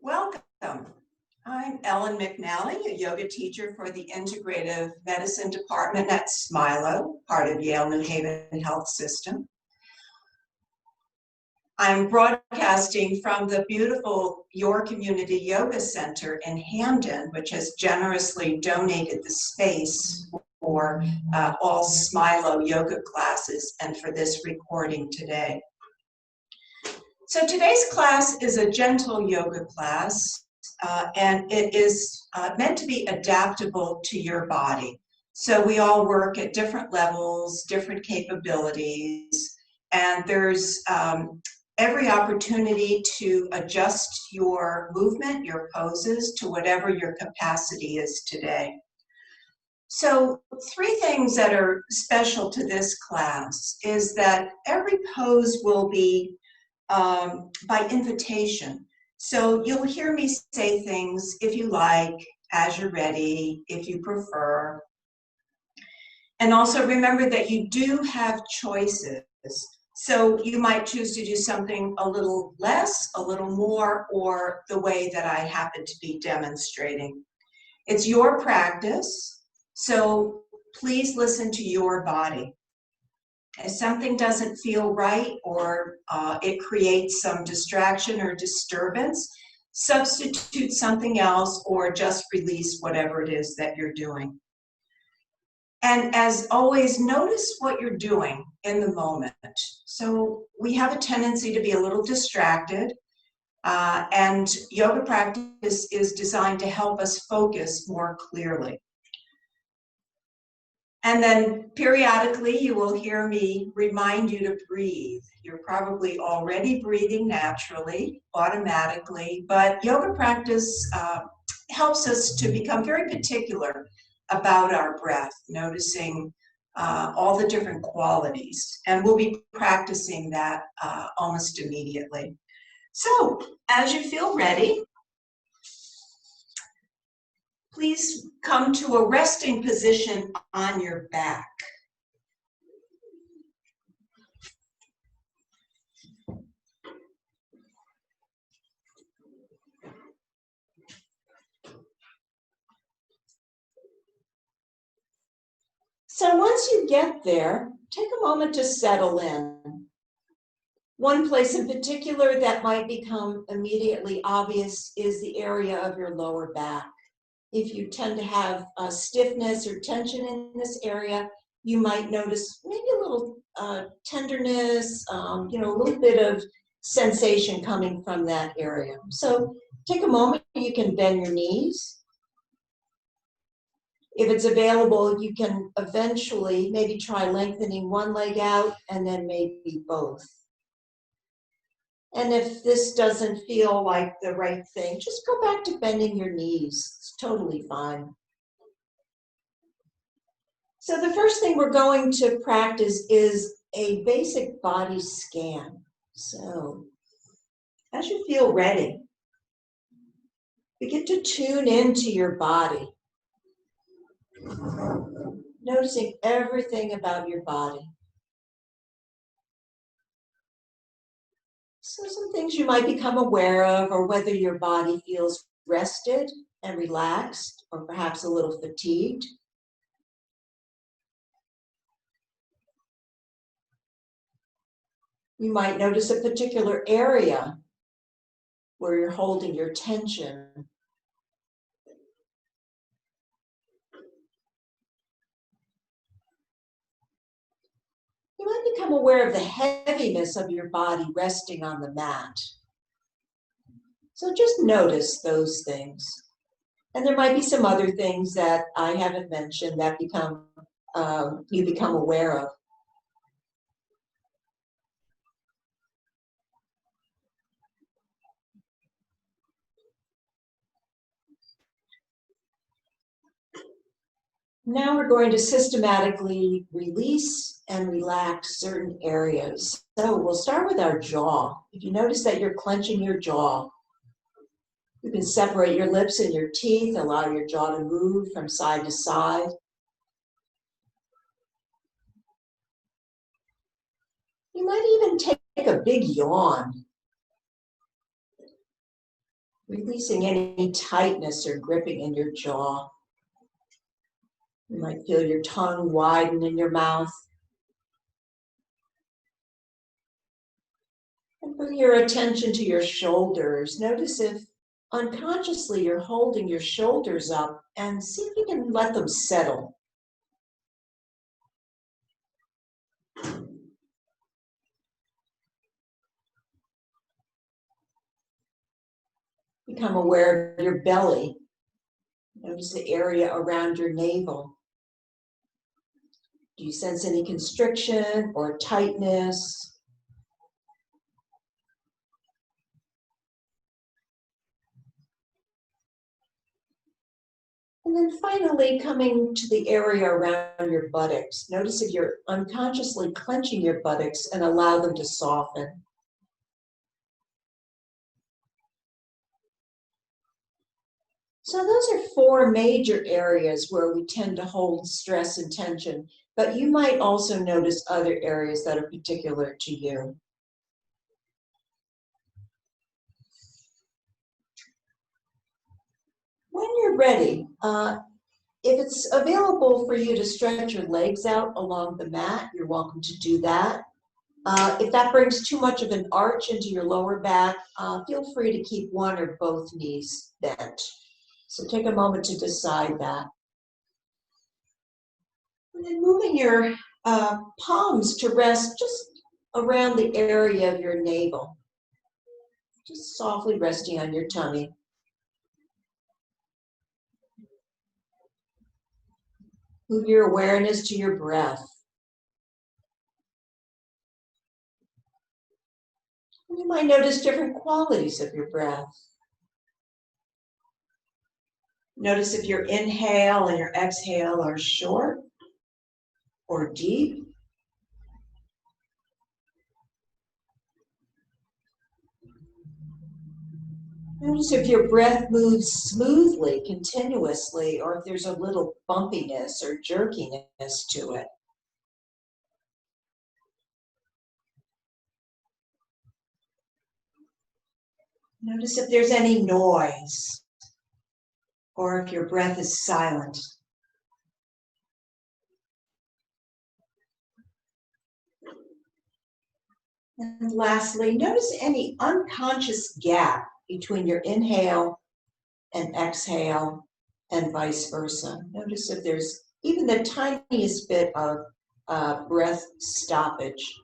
Welcome. I'm Ellen McNally, a yoga teacher for the Integrative Medicine Department at SMILO, part of Yale New Haven Health System. I'm broadcasting from the beautiful Your Community Yoga Center in Hamden, which has generously donated the space for all SMILO yoga classes and for this recording today. So today's class is a gentle yoga class, and it is meant to be adaptable to your body. So we all work at different levels, different capabilities, and there's every opportunity to adjust your movement, your poses, to whatever your capacity is today. So 3 things that are special to this class is that every pose will be by invitation. So you'll hear me say things if you like, as you're ready, if you prefer. And also remember that you do have choices. So you might choose to do something a little less, a little more, or the way that I happen to be demonstrating. It's your practice, so please listen to your body. If something doesn't feel right or it creates some distraction or disturbance, substitute something else or just release whatever it is that you're doing. And as always, notice what you're doing in the moment. So we have a tendency to be a little distracted, and yoga practice is designed to help us focus more clearly. And then periodically you will hear me remind you to breathe. You're probably already breathing naturally, automatically, but yoga practice helps us to become very particular about our breath, noticing all the different qualities. And we'll be practicing that almost immediately. So as you feel ready, please come to a resting position on your back. So once you get there, take a moment to settle in. One place in particular that might become immediately obvious is the area of your lower back. If you tend to have stiffness or tension in this area, you might notice maybe a little tenderness, a little bit of sensation coming from that area. So take a moment, you can bend your knees. If it's available, you can eventually maybe try lengthening one leg out and then maybe both. And if this doesn't feel like the right thing, just go back to bending your knees. It's totally fine. So the first thing we're going to practice is a basic body scan. So as you feel ready, begin to tune into your body, noticing everything about your body. So some things you might become aware of, or whether your body feels rested and relaxed, or perhaps a little fatigued. You might notice a particular area where you're holding your tension. You might become aware of the heaviness of your body resting on the mat. So just notice those things. And there might be some other things that I haven't mentioned that you become aware of. Now we're going to systematically release and relax certain areas. So we'll start with our jaw. If you notice that you're clenching your jaw, you can separate your lips and your teeth, allow your jaw to move from side to side. You might even take a big yawn. Releasing any tightness or gripping in your jaw. You might feel your tongue widen in your mouth. And bring your attention to your shoulders. Notice if unconsciously you're holding your shoulders up, and see if you can let them settle. Become aware of your belly. Notice the area around your navel. Do you sense any constriction or tightness? And then finally, coming to the area around your buttocks. Notice if you're unconsciously clenching your buttocks and allow them to soften. So those are 4 major areas where we tend to hold stress and tension, but you might also notice other areas that are particular to you. When you're ready, if it's available for you to stretch your legs out along the mat, you're welcome to do that. If that brings too much of an arch into your lower back, feel free to keep one or both knees bent. So take a moment to decide that. And then moving your palms to rest just around the area of your navel. Just softly resting on your tummy. Move your awareness to your breath. And you might notice different qualities of your breath. Notice if your inhale and your exhale are short or deep. Notice if your breath moves smoothly, continuously, or if there's a little bumpiness or jerkiness to it. Notice if there's any noise, or if your breath is silent. And lastly, notice any unconscious gap between your inhale and exhale and vice versa. Notice if there's even the tiniest bit of breath stoppage.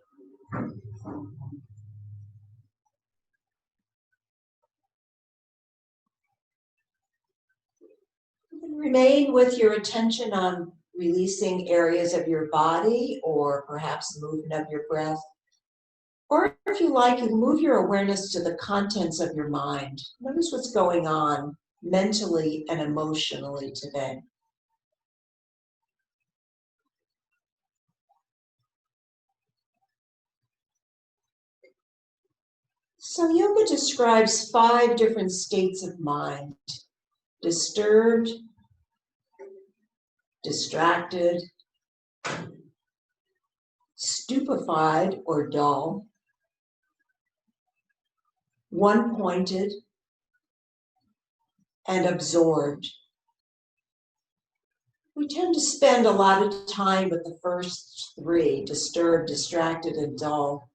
Remain with your attention on releasing areas of your body or perhaps the movement of your breath. Or if you like, you can move your awareness to the contents of your mind. Notice what's going on mentally and emotionally today. So yoga describes 5 different states of mind: disturbed, distracted, stupefied or dull, one-pointed, and absorbed. We tend to spend a lot of time with the first 3, disturbed, distracted, and dull.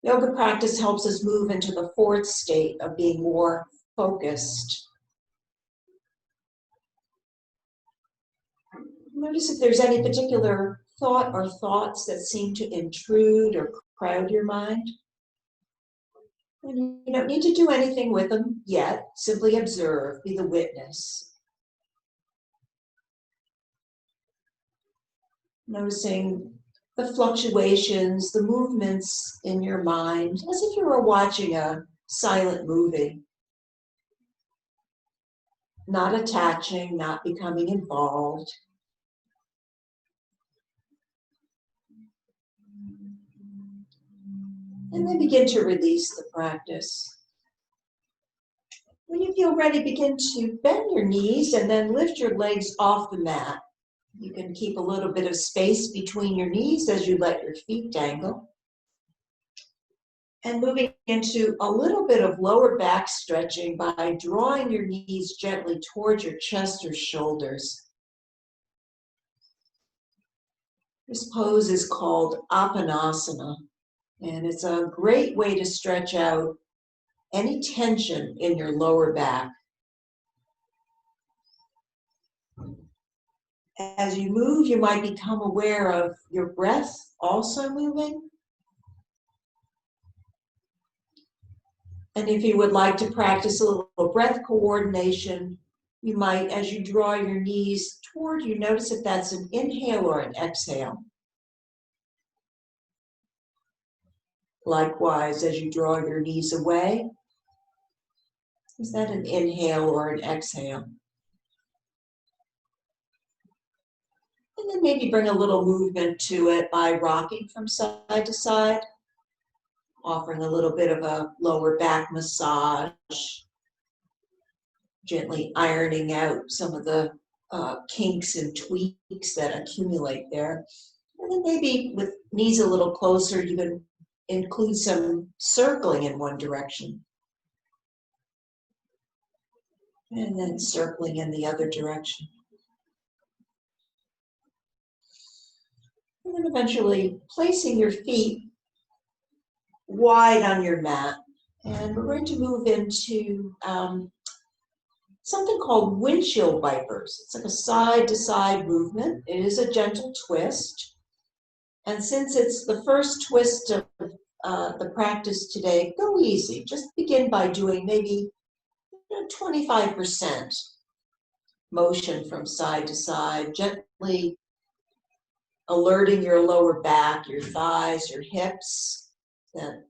Yoga practice helps us move into the 4th state of being more focused. Notice if there's any particular thought or thoughts that seem to intrude or crowd your mind. And you don't need to do anything with them yet. Simply observe, be the witness. Noticing the fluctuations, the movements in your mind, as if you were watching a silent movie. Not attaching, not becoming involved. And then begin to release the practice. When you feel ready, begin to bend your knees and then lift your legs off the mat. You can keep a little bit of space between your knees as you let your feet dangle. And moving into a little bit of lower back stretching by drawing your knees gently towards your chest or shoulders. This pose is called Konasana, and it's a great way to stretch out any tension in your lower back. As you move, you might become aware of your breath also moving. And if you would like to practice a little breath coordination, you might, as you draw your knees toward you, notice if that's an inhale or an exhale. Likewise, as you draw your knees away, is that an inhale or an exhale? And then maybe bring a little movement to it by rocking from side to side, offering a little bit of a lower back massage, gently ironing out some of the kinks and tweaks that accumulate there. And then maybe with knees a little closer, you can include some circling in one direction. And then circling in the other direction. And then eventually placing your feet wide on your mat. And we're going to move into something called windshield wipers. It's like a side-to-side movement. It is a gentle twist. And since it's the first twist of the practice today, go easy. Just begin by doing maybe 25% motion from side to side, gently alerting your lower back, your thighs, your hips, that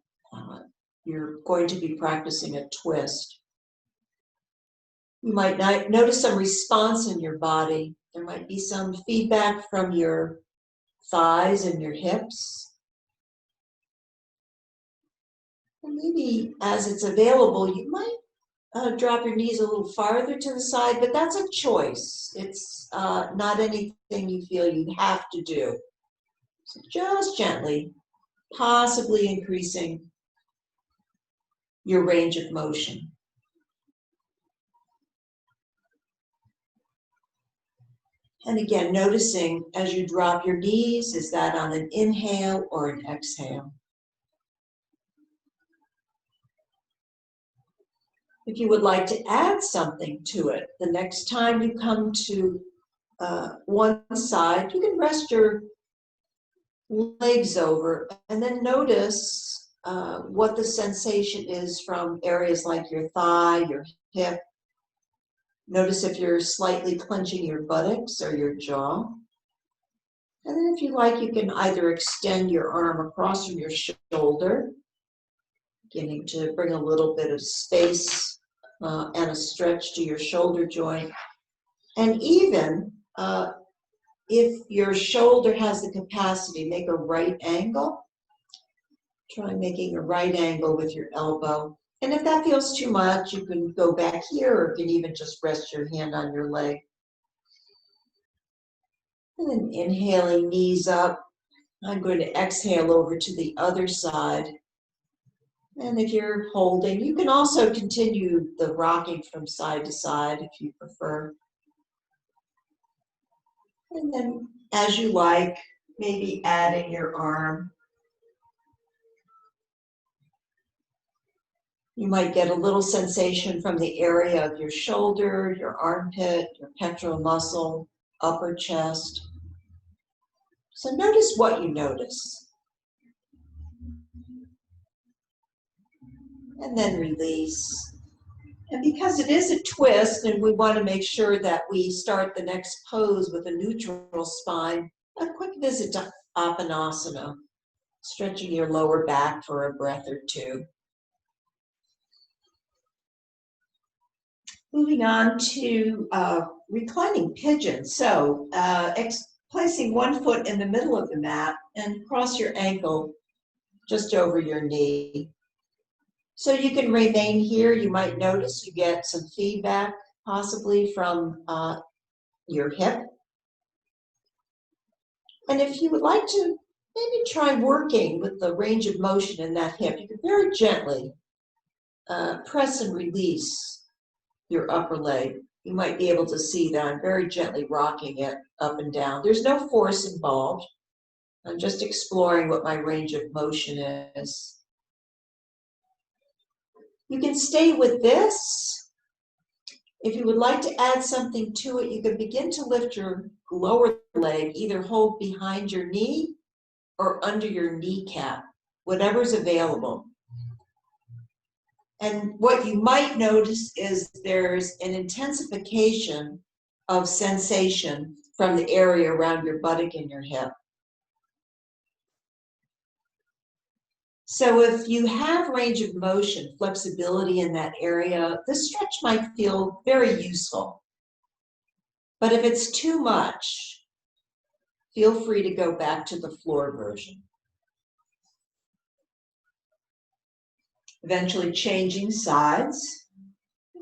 you're going to be practicing a twist. You might notice some response in your body. There might be some feedback from your thighs and your hips. And maybe as it's available, you might drop your knees a little farther to the side, but that's a choice. It's not anything you feel you have to do. So just gently, possibly increasing your range of motion. And again, noticing as you drop your knees, is that on an inhale or an exhale? If you would like to add something to it, the next time you come to one side, you can rest your legs over and then notice what the sensation is from areas like your thigh, your hip. Notice if you're slightly clenching your buttocks or your jaw. And then if you like, you can either extend your arm across from your shoulder, beginning to bring a little bit of space and a stretch to your shoulder joint. And even if your shoulder has the capacity, make a right angle. Try making a right angle with your elbow. And if that feels too much, you can go back here, or you can even just rest your hand on your leg. And then inhaling, knees up. I'm going to exhale over to the other side. And if you're holding, you can also continue the rocking from side to side if you prefer. And then as you like, maybe adding your arm. You might get a little sensation from the area of your shoulder, your armpit, your pectoral muscle, upper chest. So notice what you notice. And then release. And because it is a twist and we want to make sure that we start the next pose with a neutral spine, a quick visit to Konasana, stretching your lower back for a breath or two. Moving on to reclining pigeon. So placing one foot in the middle of the mat and cross your ankle just over your knee. So you can remain here. You might notice you get some feedback possibly from your hip. And if you would like to maybe try working with the range of motion in that hip. You can very gently press and release your upper leg. You might be able to see that I'm very gently rocking it up and down. There's no force involved. I'm just exploring what my range of motion is. You can stay with this. If you would like to add something to it, you can begin to lift your lower leg, either hold behind your knee or under your kneecap, whatever's available. And what you might notice is there's an intensification of sensation from the area around your buttock and your hip. So if you have range of motion, flexibility in that area, this stretch might feel very useful. But if it's too much, feel free to go back to the floor version. Eventually changing sides.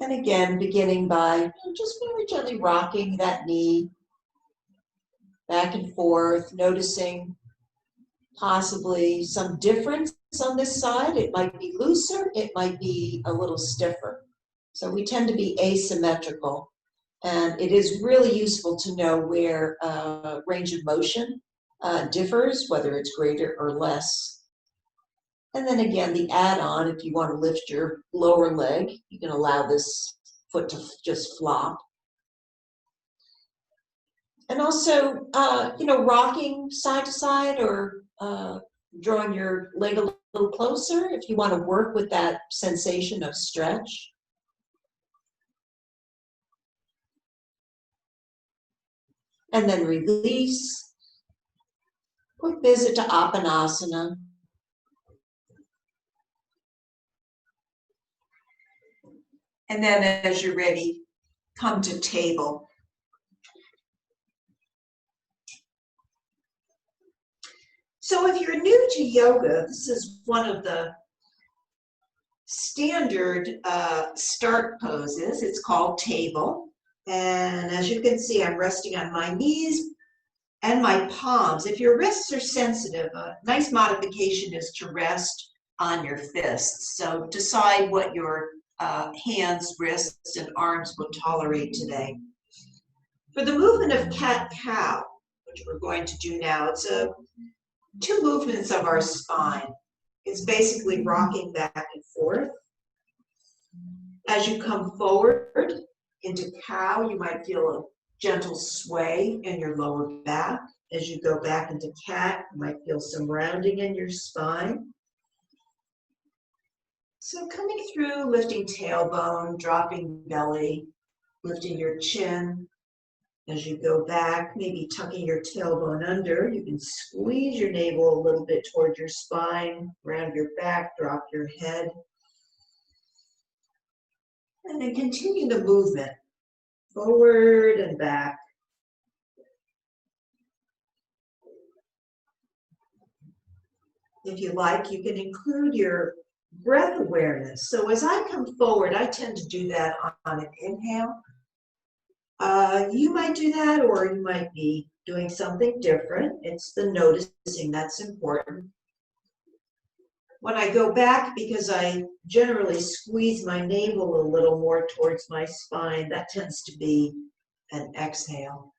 And again, beginning by just very gently rocking that knee back and forth, noticing possibly some difference on this side. It might be looser, it might be a little stiffer. So we tend to be asymmetrical. And it is really useful to know where range of motion differs, whether it's greater or less. And then again, the add-on, if you want to lift your lower leg, you can allow this foot to just flop. And also, rocking side to side or drawing your leg a little closer if you want to work with that sensation of stretch. And then release. Quick visit to Apanasana. And then as you're ready, come to table. So if you're new to yoga, this is one of the standard start poses. It's called table. And as you can see, I'm resting on my knees and my palms. If your wrists are sensitive, a nice modification is to rest on your fists. So decide what your hands, wrists, and arms will tolerate today. For the movement of cat-cow, which we're going to do now, it's two movements of our spine. It's basically rocking back and forth. As you come forward into cow, you might feel a gentle sway in your lower back. As you go back into cat, you might feel some rounding in your spine. So coming through, lifting tailbone, dropping belly, lifting your chin. As you go back, maybe tucking your tailbone under, you can squeeze your navel a little bit toward your spine, round your back, drop your head. And then continue the movement, forward and back. If you like, you can include your breath awareness. So as I come forward, I tend to do that on an inhale. You might do that, or you might be doing something different. It's the noticing that's important. When I go back, because I generally squeeze my navel a little more towards my spine, that tends to be an exhale.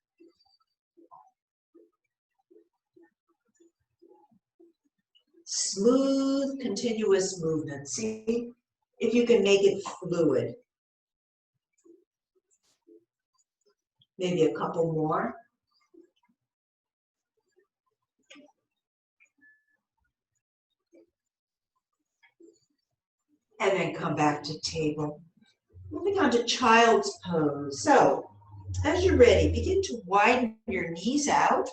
Smooth, continuous movement. See if you can make it fluid. Maybe a couple more. And then come back to table. Moving on to child's pose. So, as you're ready, begin to widen your knees out.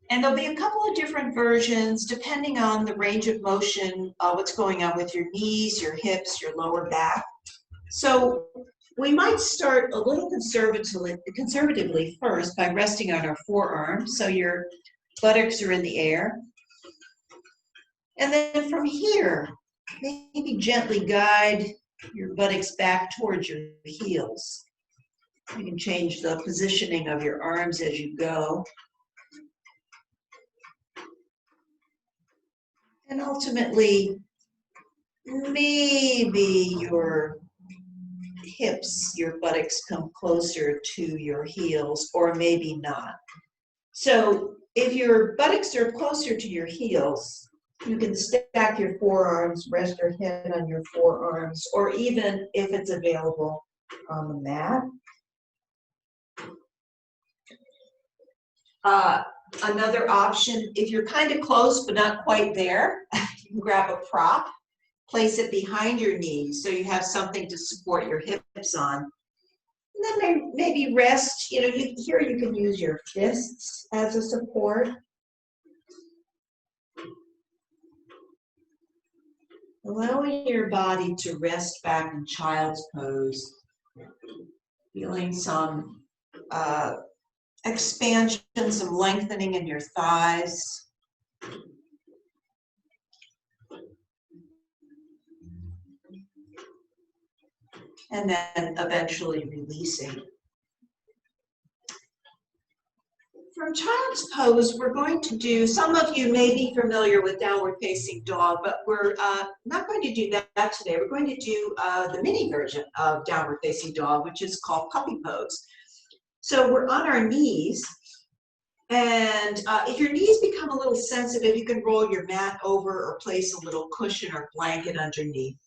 And there'll be a couple of different versions depending on the range of motion, what's going on with your knees, your hips, your lower back. So we might start a little conservatively first by resting on our forearms, so your buttocks are in the air. And then from here, maybe gently guide your buttocks back towards your heels. You can change the positioning of your arms as you go. And ultimately, maybe your hips, your buttocks come closer to your heels, or maybe not. So if your buttocks are closer to your heels, you can stack your forearms, rest your head on your forearms, or even if it's available on the mat. Another option, if you're kind of close but not quite there, you can grab a prop, place it behind your knees so you have something to support your hips on. And then maybe rest, here you can use your fists as a support. Allowing your body to rest back in child's pose. Feeling some expansion, some lengthening in your thighs. And then eventually releasing. From child's pose, we're going to do, some of you may be familiar with downward facing dog, but we're not going to do that today. We're going to do the mini version of downward facing dog, which is called puppy pose. So we're on our knees, and if your knees become a little sensitive, you can roll your mat over or place a little cushion or blanket underneath.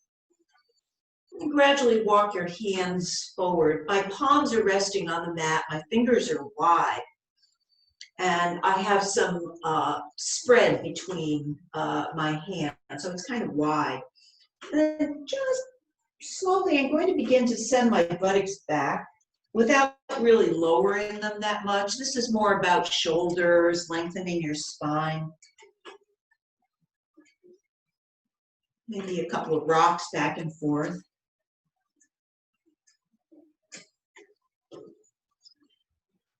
And gradually walk your hands forward. My palms are resting on the mat, my fingers are wide. And I have some spread between my hands, so it's kind of wide. And then just slowly, I'm going to begin to send my buttocks back without really lowering them that much. This is more about shoulders, lengthening your spine. Maybe a couple of rocks back and forth.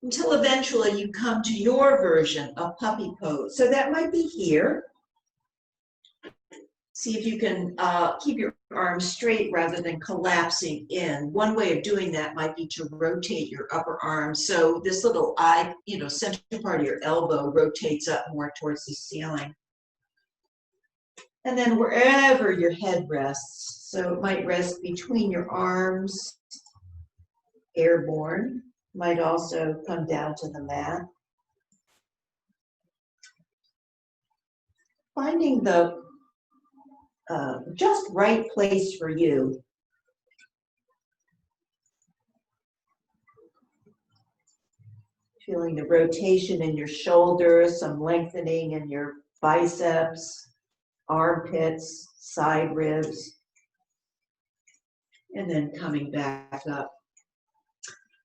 Until eventually you come to your version of puppy pose. So that might be here. See if you can keep your arms straight rather than collapsing in. One way of doing that might be to rotate your upper arm. So this little eye, center part of your elbow rotates up more towards the ceiling. And then wherever your head rests, so it might rest between your arms, airborne. Might also come down to the mat. Finding the just right place for you. Feeling the rotation in your shoulders, some lengthening in your biceps, armpits, side ribs, and then coming back up.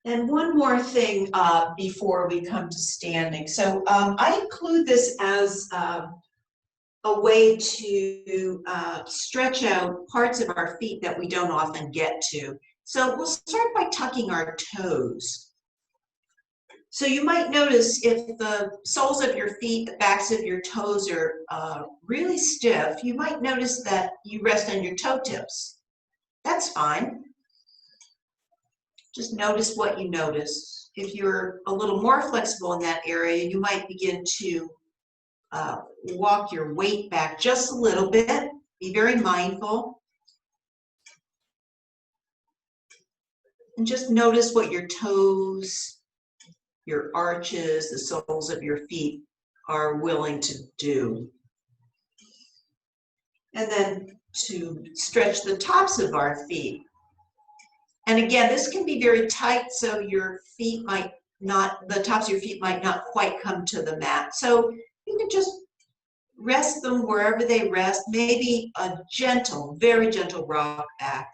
And one more thing before we come to standing. So I include this as a way to stretch out parts of our feet that we don't often get to. So we'll start by tucking our toes. So you might notice if the soles of your feet, the backs of your toes are really stiff, you might notice that you rest on your toe tips. That's fine. Just notice what you notice. If you're a little more flexible in that area, you might begin to walk your weight back just a little bit. Be very mindful. And just notice what your toes, your arches, the soles of your feet are willing to do. And then to stretch the tops of our feet. And again, this can be very tight, so your feet might not, the tops of your feet might not quite come to the mat. So you can just rest them wherever they rest, maybe a gentle, very gentle rock back,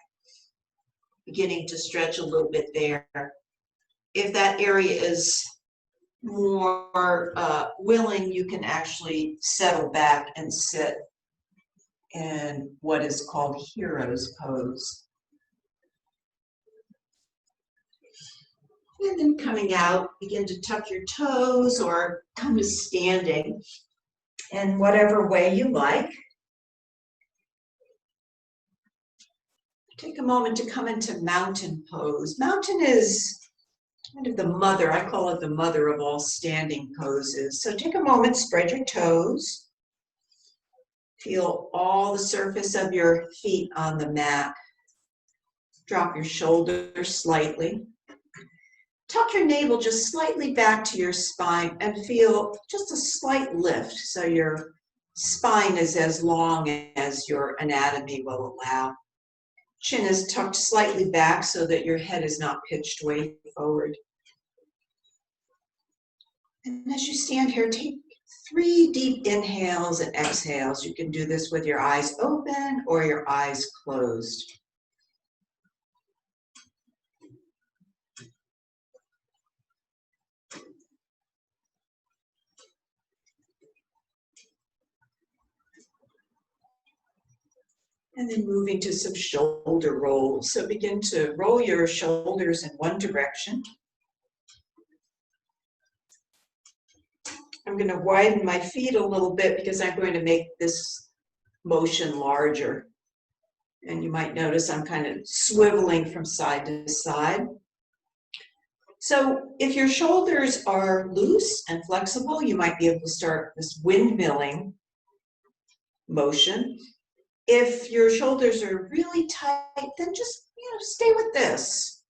beginning to stretch a little bit there. If that area is more willing, you can actually settle back and sit in what is called hero's pose. And then coming out, begin to tuck your toes or come to standing in whatever way you like. Take a moment to come into mountain pose. Mountain is kind of the mother, I call it the mother of all standing poses. So take a moment, spread your toes. Feel all the surface of your feet on the mat. Drop your shoulders slightly. Tuck your navel just slightly back to your spine and feel just a slight lift so your spine is as long as your anatomy will allow. Chin is tucked slightly back so that your head is not pitched way forward. And as you stand here, take 3 deep inhales and exhales. You can do this with your eyes open or your eyes closed. And then moving to some shoulder rolls. So begin to roll your shoulders in one direction. I'm going to widen my feet a little bit because I'm going to make this motion larger. And you might notice I'm kind of swiveling from side to side. So if your shoulders are loose and flexible, you might be able to start this windmilling motion. If your shoulders are really tight, then just stay with this.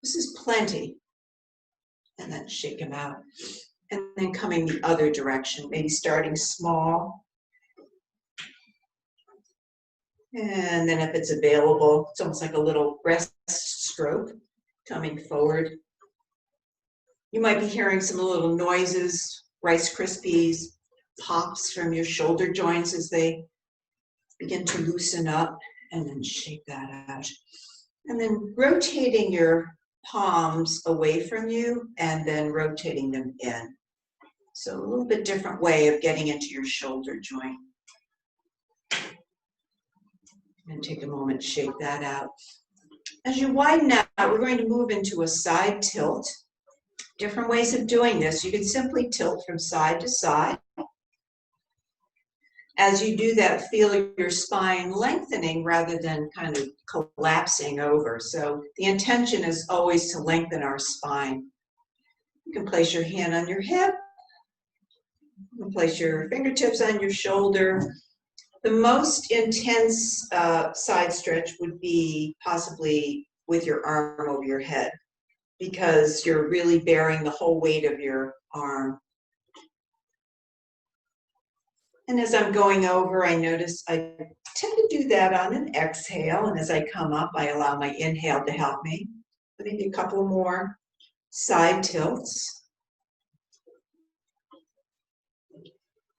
This is plenty. And then shake them out. And then coming the other direction, maybe starting small. And then if it's available, it's almost like a little breast stroke coming forward. You might be hearing some little noises, Rice Krispies, pops from your shoulder joints as they begin to loosen up, and then shake that out. And then rotating your palms away from you and then rotating them in. So a little bit different way of getting into your shoulder joint. And take a moment to shake that out. As you widen out, we're going to move into a side tilt. Different ways of doing this. You can simply tilt from side to side. As you do that, feel your spine lengthening rather than kind of collapsing over. So the intention is always to lengthen our spine. You can place your hand on your hip. You can place your fingertips on your shoulder. The most intense side stretch would be possibly with your arm over your head, because you're really bearing the whole weight of your arm. And as I'm going over, I notice I tend to do that on an exhale. And as I come up, I allow my inhale to help me. Maybe a couple more side tilts.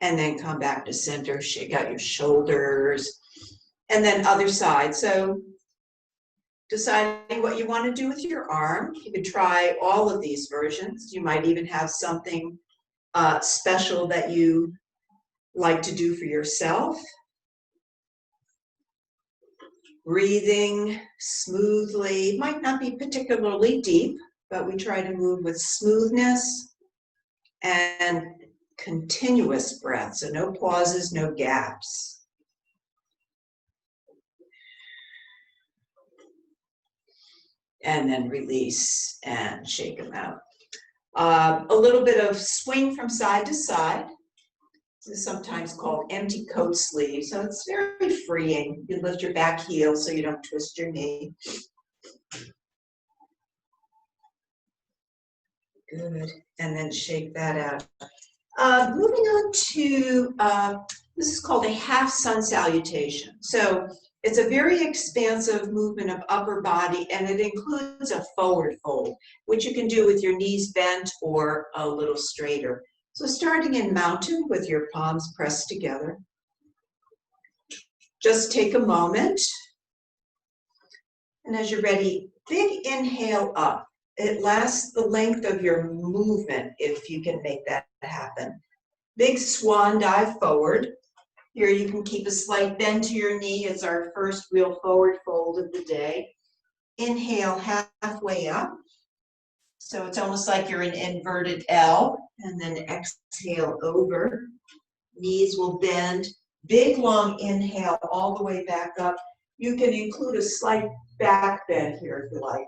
And then come back to center, shake out your shoulders. And then other side. So deciding what you want to do with your arm. You could try all of these versions. You might even have something special that you like to do for yourself. Breathing smoothly, might not be particularly deep, but we try to move with smoothness and continuous breath, so no pauses, no gaps. And then release and shake them out. A little bit of swing from side to side. This is sometimes called empty coat sleeve, so it's very freeing. You lift your back heel so you don't twist your knee. Good, and then shake that out. Moving on to, this is called a half sun salutation. So it's a very expansive movement of upper body, and it includes a forward fold, which you can do with your knees bent or a little straighter. So starting in mountain with your palms pressed together, just take a moment. And as you're ready, big inhale up. It lasts the length of your movement if you can make that happen. Big swan dive forward. Here you can keep a slight bend to your knee as our first real forward fold of the day. Inhale halfway up. So it's almost like you're an inverted L, and then exhale over. Knees will bend. Big long inhale all the way back up. You can include a slight back bend here if you like,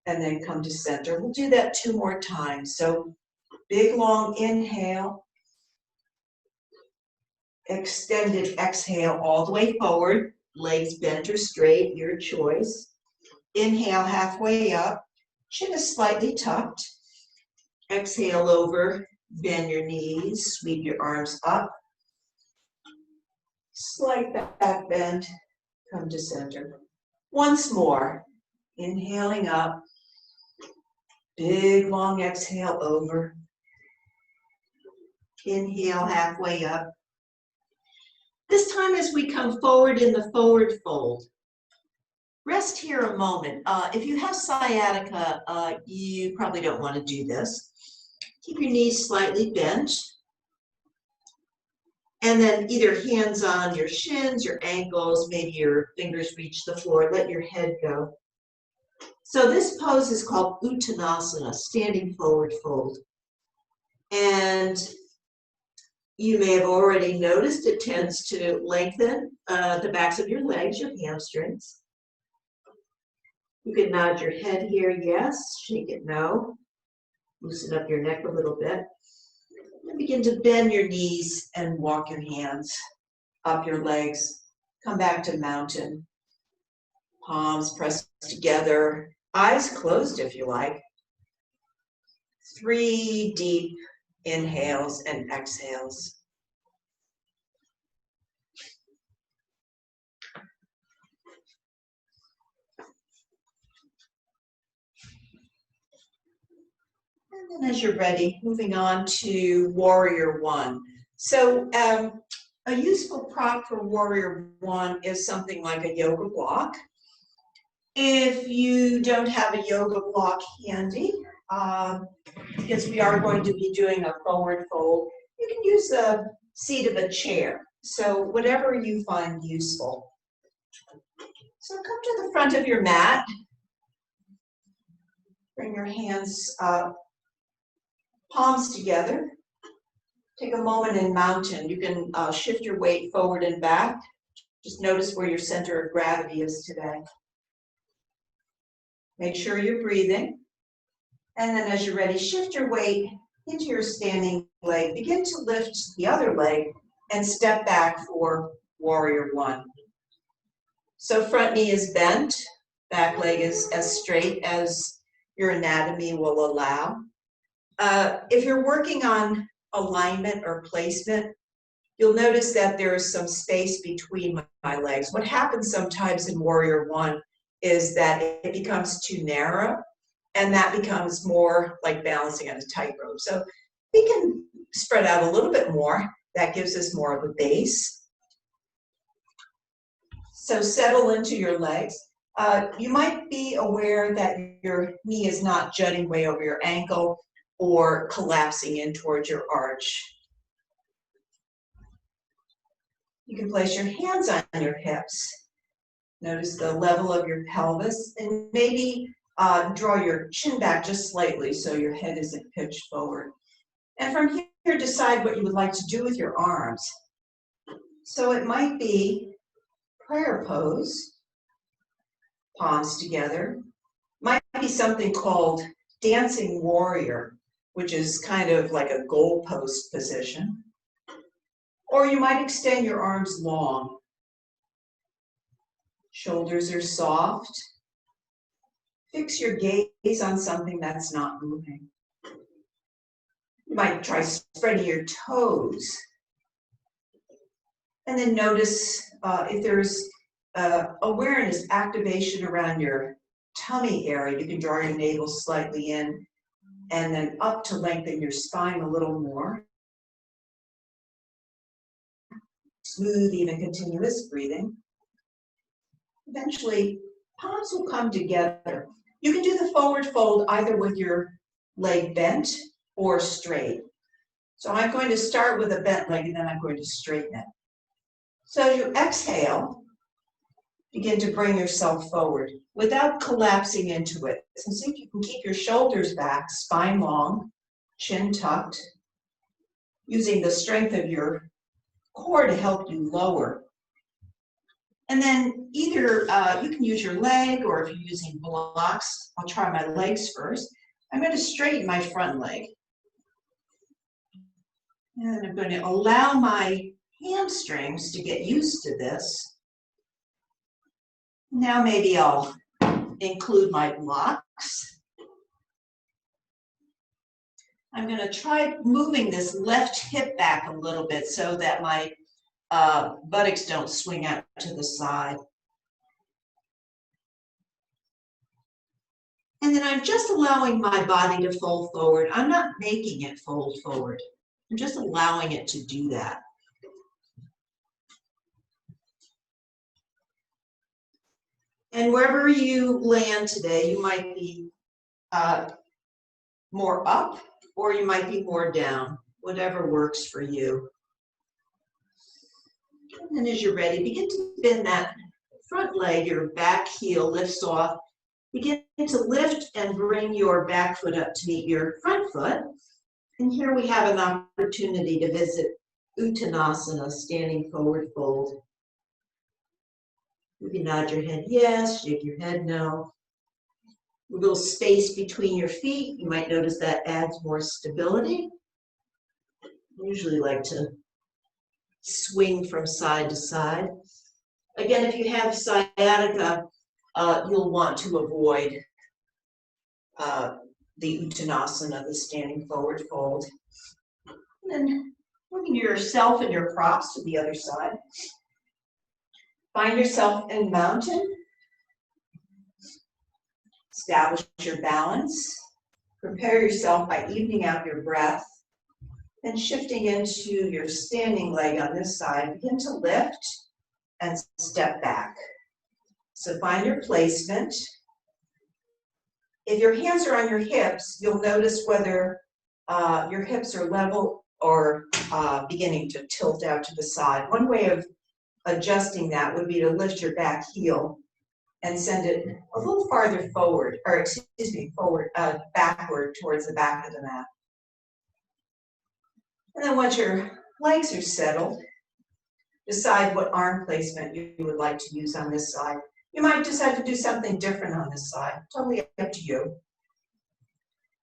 and then come to center. We'll do that 2 more times. So big long inhale. extended exhale all the way forward, legs bent or straight, your choice. Inhale halfway up, chin is slightly tucked. Exhale over, bend your knees, sweep your arms up. Slight back bend, come to center. Once more, inhaling up, big long exhale over. Inhale halfway up. This time as we come forward in the forward fold, rest here a moment. If you have sciatica, you probably don't want to do this. Keep your knees slightly bent. And then either hands on your shins, your ankles, maybe your fingers reach the floor, let your head go. So this pose is called Uttanasana, standing forward fold. And you may have already noticed it tends to lengthen the backs of your legs, your hamstrings. You can nod your head here, yes, shake it no. Loosen up your neck a little bit. And begin to bend your knees and walk your hands up your legs. Come back to mountain. Palms pressed together, eyes closed if you like. 3 deep inhales and exhales. And then as you're ready, moving on to Warrior One. So a useful prop for Warrior One is something like a yoga block. If you don't have a yoga block handy, because we are going to be doing a forward fold, you can use the seat of a chair. So whatever you find useful. So come to the front of your mat. Bring your hands palms together. Take a moment in mountain. You can shift your weight forward and back. Just notice where your center of gravity is today. Make sure you're breathing. And then as you're ready, shift your weight into your standing leg. Begin to lift the other leg and step back for Warrior One. So front knee is bent, back leg is as straight as your anatomy will allow. If you're working on alignment or placement, you'll notice that there is some space between my legs. What happens sometimes in Warrior One is that it becomes too narrow, and that becomes more like balancing on a tightrope. So we can spread out a little bit more. That gives us more of a base. So settle into your legs. You might be aware that your knee is not jutting way over your ankle or collapsing in towards your arch. You can place your hands on your hips. Notice the level of your pelvis, and maybe draw your chin back just slightly so your head isn't pitched forward. And from here, decide what you would like to do with your arms. So it might be prayer pose, palms together. Might be something called dancing warrior, which is kind of like a goalpost position. Or you might extend your arms long. Shoulders are soft. Fix your gaze on something that's not moving. You might try spreading your toes. And then notice if there's awareness, activation around your tummy area. You can draw your navel slightly in and then up to lengthen your spine a little more. Smooth, even continuous breathing. Eventually, palms will come together. You can do the forward fold either with your leg bent or straight. So I'm going to start with a bent leg and then I'm going to straighten it. So you exhale, begin to bring yourself forward without collapsing into it. So see if you can keep your shoulders back, spine long, chin tucked, using the strength of your core to help you lower. And then either you can use your leg, or if you're using blocks, I'll try my legs first. I'm going to straighten my front leg. And I'm going to allow my hamstrings to get used to this. Now maybe I'll include my blocks. I'm going to try moving this left hip back a little bit so that my buttocks don't swing out to the side. And then I'm just allowing my body to fold forward. I'm not making it fold forward. I'm just allowing it to do that. And wherever you land today, you might be more up or you might be more down, whatever works for you. And then as you're ready, begin to bend that front leg, your back heel lifts off. Begin to lift and bring your back foot up to meet your front foot. And here we have an opportunity to visit Uttanasana, standing forward fold. You can nod your head yes, shake your head no. A little space between your feet. You might notice that adds more stability. I usually like to swing from side to side. Again, if you have sciatica, you'll want to avoid the Uttanasana, the standing forward fold. And then bring yourself and your props to the other side. Find yourself in mountain. Establish your balance. Prepare yourself by evening out your breath. Then shifting into your standing leg on this side, begin to lift and step back. So find your placement. If your hands are on your hips, you'll notice whether your hips are level or beginning to tilt out to the side. One way of adjusting that would be to lift your back heel and send it a little farther forward, or excuse me, backward towards the back of the mat. And then once your legs are settled, decide what arm placement you would like to use on this side. You might decide to do something different on this side, totally up to you.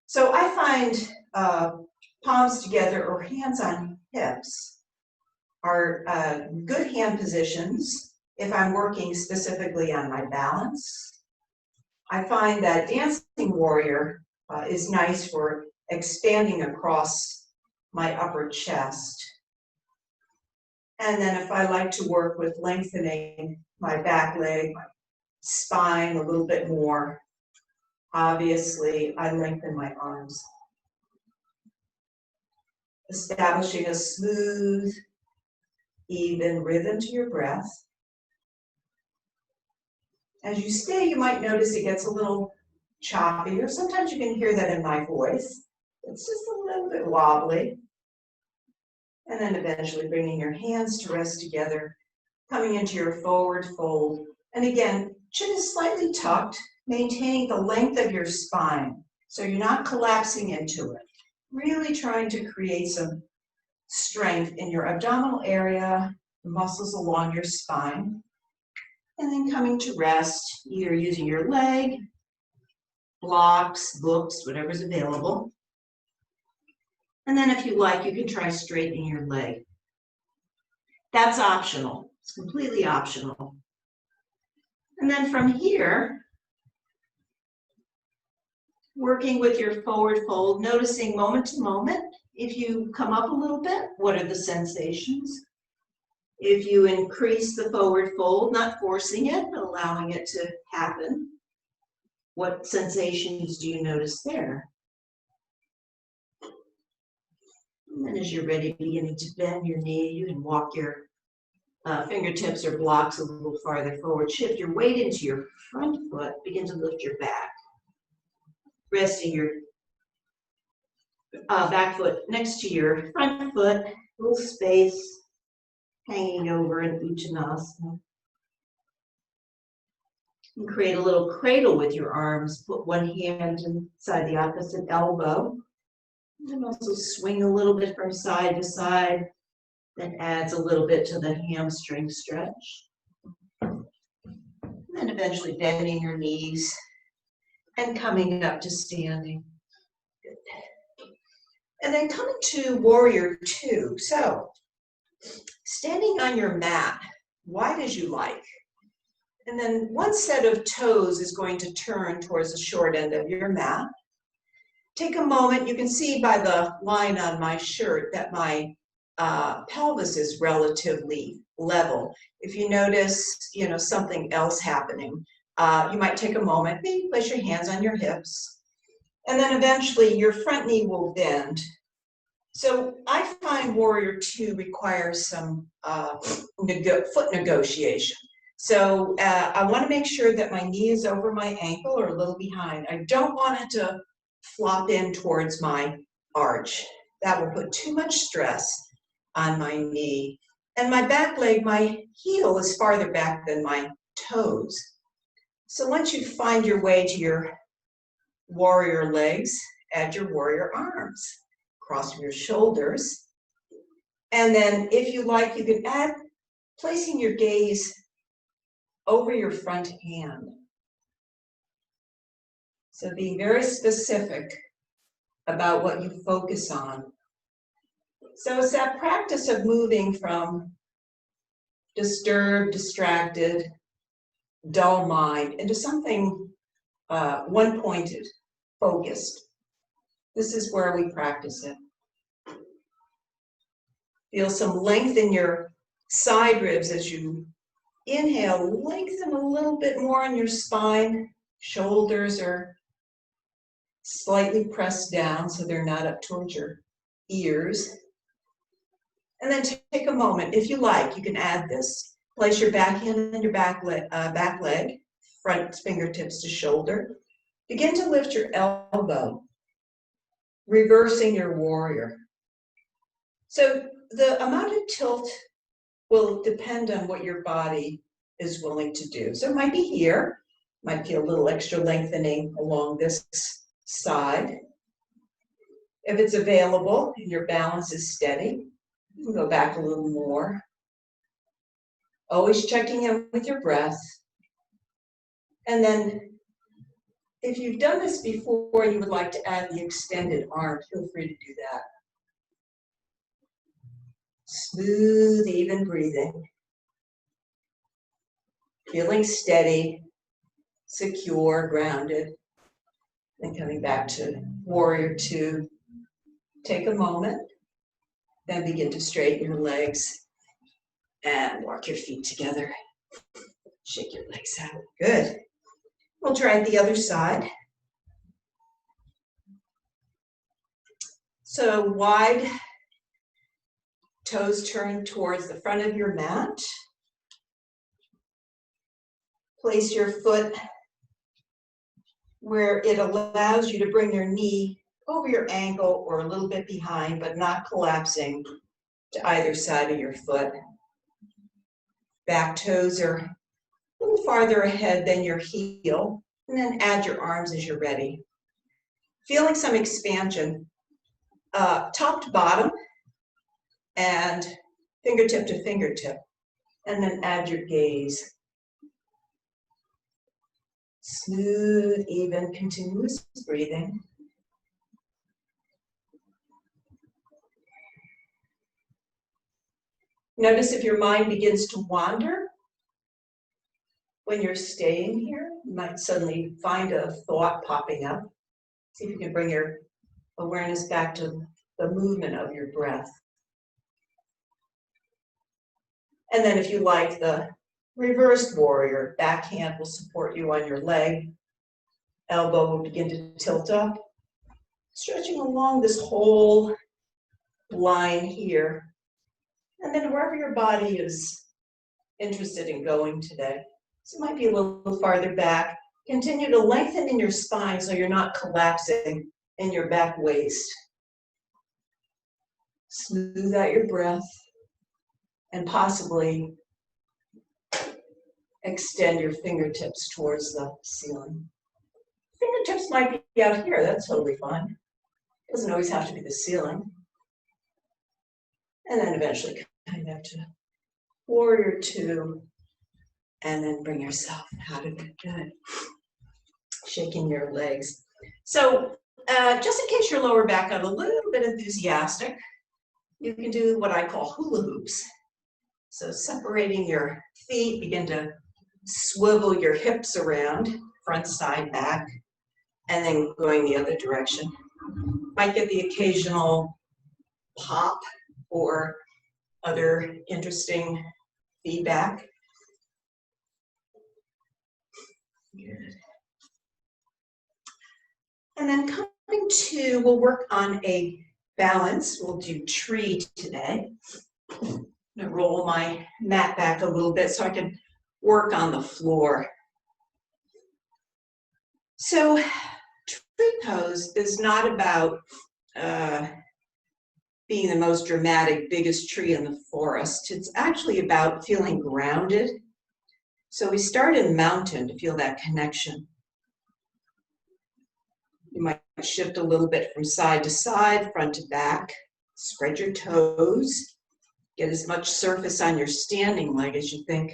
So I find palms together or hands on hips are good hand positions if I'm working specifically on my balance. I find that dancing warrior is nice for expanding across my upper chest. And then if I like to work with lengthening my back leg, my spine a little bit more, obviously I lengthen my arms. Establishing a smooth, even rhythm to your breath. As you stay, you might notice it gets a little choppy, or sometimes you can hear that in my voice. It's just a little bit wobbly. And then eventually bringing your hands to rest together, coming into your forward fold. And again, chin is slightly tucked, maintaining the length of your spine. So you're not collapsing into it. Really trying to create some strength in your abdominal area, the muscles along your spine. And then coming to rest, either using your leg, blocks, books, whatever's available. And then if you like, you can try straightening your leg. That's optional. It's completely optional. And then from here, working with your forward fold, noticing moment to moment. If you come up a little bit, what are the sensations? If you increase the forward fold, not forcing it, but allowing it to happen, what sensations do you notice there? And then as you're ready, beginning to bend your knee, you can walk your fingertips or blocks a little farther forward. Shift your weight into your front foot, begin to lift your back. Resting your back foot next to your front foot, little space, hanging over in Uttanasana. And create a little cradle with your arms. Put one hand inside the opposite elbow. And also swing a little bit from side to side. That adds a little bit to the hamstring stretch. And then eventually bending your knees and coming up to standing. Good. And then coming to warrior two. So standing on your mat, wide as you like. And then one set of toes is going to turn towards the short end of your mat. Take a moment. You can see by the line on my shirt that my pelvis is relatively level. If you notice, something else happening, you might take a moment, maybe place your hands on your hips, and then eventually your front knee will bend. So I find Warrior Two requires some foot negotiation. So I want to make sure that my knee is over my ankle or a little behind. I don't want it to flop in towards my arch. That will put too much stress on my knee. And my back leg, my heel is farther back than my toes. So once you find your way to your warrior legs, add your warrior arms. Cross your shoulders. And then if you like, you can add placing your gaze over your front hand. So being very specific about what you focus on. So it's that practice of moving from disturbed, distracted, dull mind into something one-pointed, focused. This is where we practice it. Feel some length in your side ribs as you inhale. Lengthen a little bit more on your spine. Shoulders are slightly pressed down so they're not up towards your ears. And then take a moment. If you like, you can add this. Place your back hand on your back leg, front fingertips to shoulder. Begin to lift your elbow, reversing your warrior. So the amount of tilt will depend on what your body is willing to do. So it might be here, might feel a little extra lengthening along this side. If it's available and your balance is steady, you can go back a little more. Always checking in with your breath. And then if you've done this before and you would like to add the extended arm, feel free to do that. Smooth, even breathing. Feeling steady, secure, grounded. Then coming back to Warrior Two. Take a moment, then begin to straighten your legs and walk your feet together. Shake your legs out. Good. We'll try the other side. So wide toes turn towards the front of your mat. Place your foot where it allows you to bring your knee over your ankle or a little bit behind, but not collapsing to either side of your foot. Back toes are a little farther ahead than your heel, and then add your arms as you're ready. Feeling some expansion, top to bottom and fingertip to fingertip, and then add your gaze. Smooth, even, continuous breathing. Notice if your mind begins to wander when you're staying here. You might suddenly find a thought popping up. See if you can bring your awareness back to the movement of your breath. And then if you like the reversed warrior, back hand will support you on your leg. Elbow will begin to tilt up, stretching along this whole line here. And then wherever your body is interested in going today. So it might be a little farther back. Continue to lengthen in your spine so you're not collapsing in your back waist. Smooth out your breath and possibly extend your fingertips towards the ceiling. Fingertips might be out here, that's totally fine. Doesn't always have to be the ceiling. And then eventually come back to Warrior Two, and then bring yourself out of it. Good. Shaking your legs. So just in case your lower back got a little bit enthusiastic, you can do what I call hula hoops. So separating your feet, begin to swivel your hips around, front, side, back, and then going the other direction. Might get the occasional pop or other interesting feedback. Good. And then coming to, we'll work on a balance. We'll do tree today. I'm gonna roll my mat back a little bit so I can work on the floor. So tree pose is not about being the most dramatic, biggest tree in the forest. It's actually about feeling grounded. So we start in mountain to feel that connection. You might shift a little bit from side to side, front to back. Spread your toes. Get as much surface on your standing leg as you think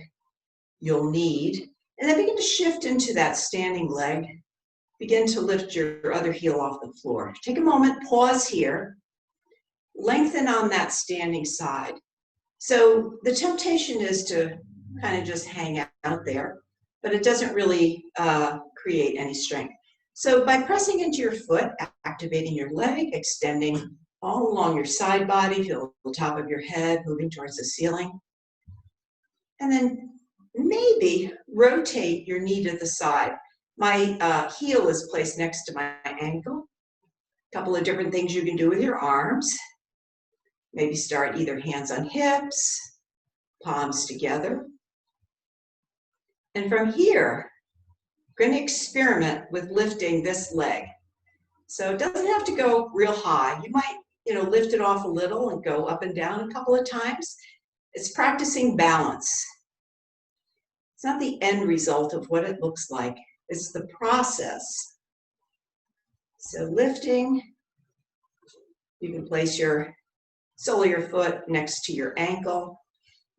you'll need. And then begin to shift into that standing leg. Begin to lift your other heel off the floor. Take a moment, pause here. Lengthen on that standing side. So the temptation is to kind of just hang out there, but it doesn't really create any strength. So by pressing into your foot, activating your leg, extending all along your side body, feel the top of your head moving towards the ceiling. And then maybe rotate your knee to the side. My heel is placed next to my ankle. A couple of different things you can do with your arms. Maybe start either hands on hips, palms together. And from here, we're going to experiment with lifting this leg. So it doesn't have to go real high. You might, lift it off a little and go up and down a couple of times. It's practicing balance. It's not the end result of what it looks like. It's the process. So lifting, you can place your sole of your foot next to your ankle.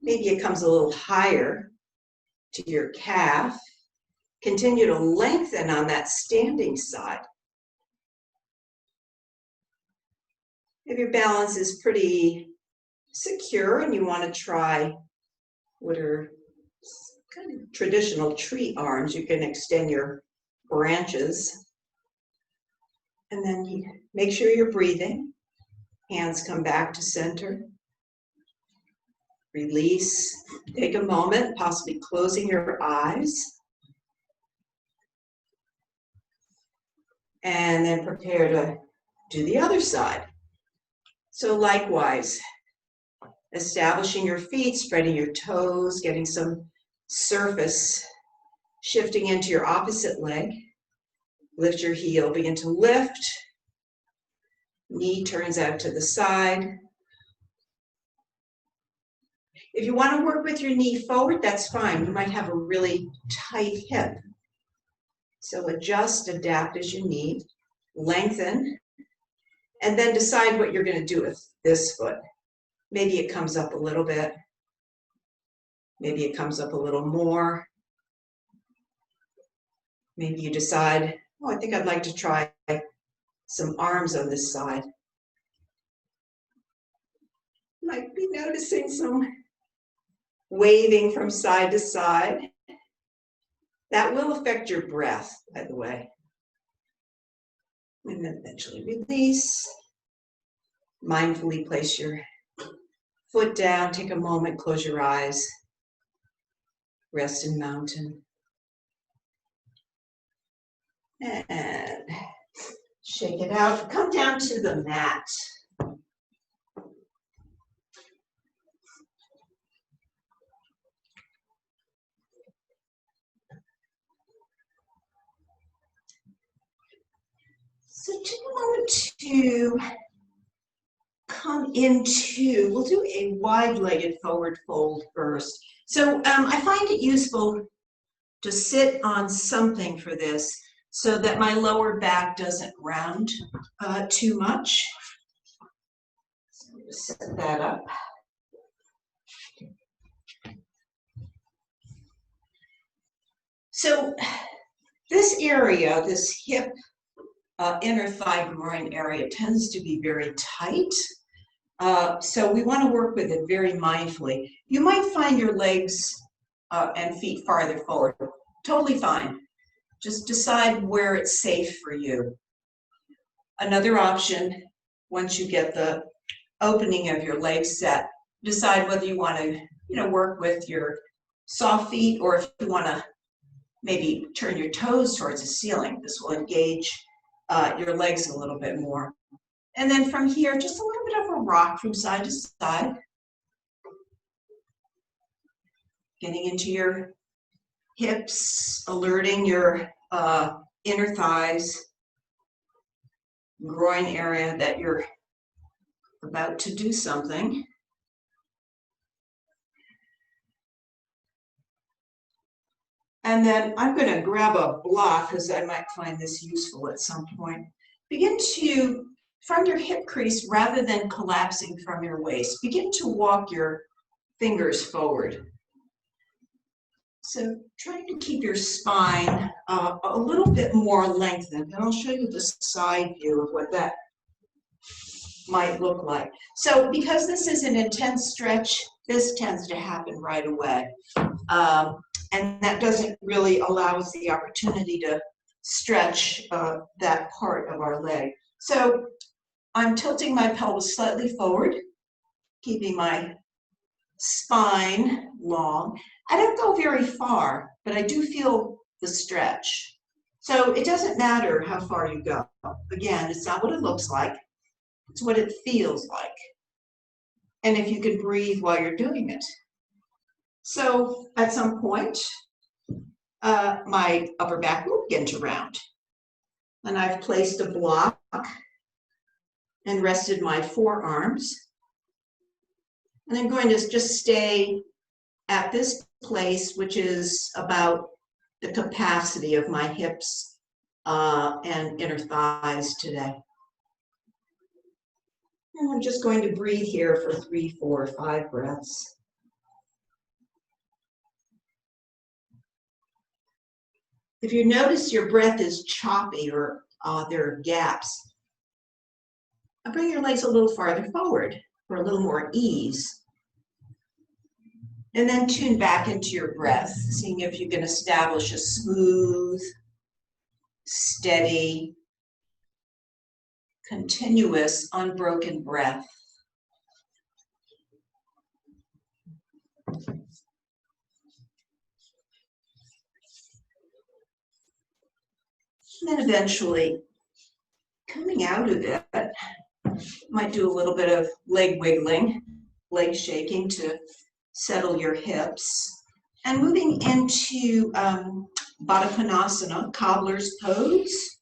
Maybe it comes a little higher to your calf. Continue to lengthen on that standing side. If your balance is pretty secure and you want to try what are kind of traditional tree arms, you can extend your branches. And then you make sure you're breathing. Hands come back to center. Release. Take a moment, possibly closing your eyes. And then prepare to do the other side. So likewise, establishing your feet, spreading your toes, getting some surface, shifting into your opposite leg. Lift your heel, begin to lift. Knee turns out to the side. If you want to work with your knee forward, that's fine. You might have a really tight hip. So adjust, adapt as you need. Lengthen. And then decide what you're going to do with this foot. Maybe it comes up a little bit. Maybe it comes up a little more. Maybe you decide, oh, I think I'd like to try some arms on this side. Might be noticing some waving from side to side. That will affect your breath, by the way. And then eventually release. Mindfully place your foot down. Take a moment, close your eyes. Rest in mountain. And shake it out. Come down to the mat. So take a moment to come into, we'll do a wide-legged forward fold first. So I find it useful to sit on something for this so that my lower back doesn't round too much. So I'm going to set that up. So this area, this hip, inner thigh groin area tends to be very tight. So we want to work with it very mindfully. You might find your legs and feet farther forward. Totally fine. Just decide where it's safe for you. Another option, once you get the opening of your legs set, decide whether you want to, work with your soft feet, or if you want to maybe turn your toes towards the ceiling. This will engage your legs a little bit more. And then from here, just a little bit of a rock from side to side. Getting into your hips, alerting your inner thighs, groin area that you're about to do something. And then I'm going to grab a block because I might find this useful at some point. Begin to, from your hip crease, rather than collapsing from your waist, begin to walk your fingers forward. So trying to keep your spine a little bit more lengthened, and I'll show you the side view of what that might look like. So because this is an intense stretch, this tends to happen right away. And that doesn't really allow us the opportunity to stretch that part of our leg. So I'm tilting my pelvis slightly forward, keeping my spine long. I don't go very far, but I do feel the stretch. So it doesn't matter how far you go. Again, it's not what it looks like, it's what it feels like. And if you can breathe while you're doing it. So at some point, my upper back will begin to round. And I've placed a block and rested my forearms. And I'm going to just stay at this place, which is about the capacity of my hips and inner thighs today. And I'm just going to breathe here for 3, 4, 5 breaths. If you notice your breath is choppy or there are gaps, bring your legs a little farther forward for a little more ease. And then tune back into your breath, seeing if you can establish a smooth, steady, continuous, unbroken breath. And then eventually, coming out of it, might do a little bit of leg wiggling, leg shaking to settle your hips. And moving into Baddha Konasana, Cobblers pose,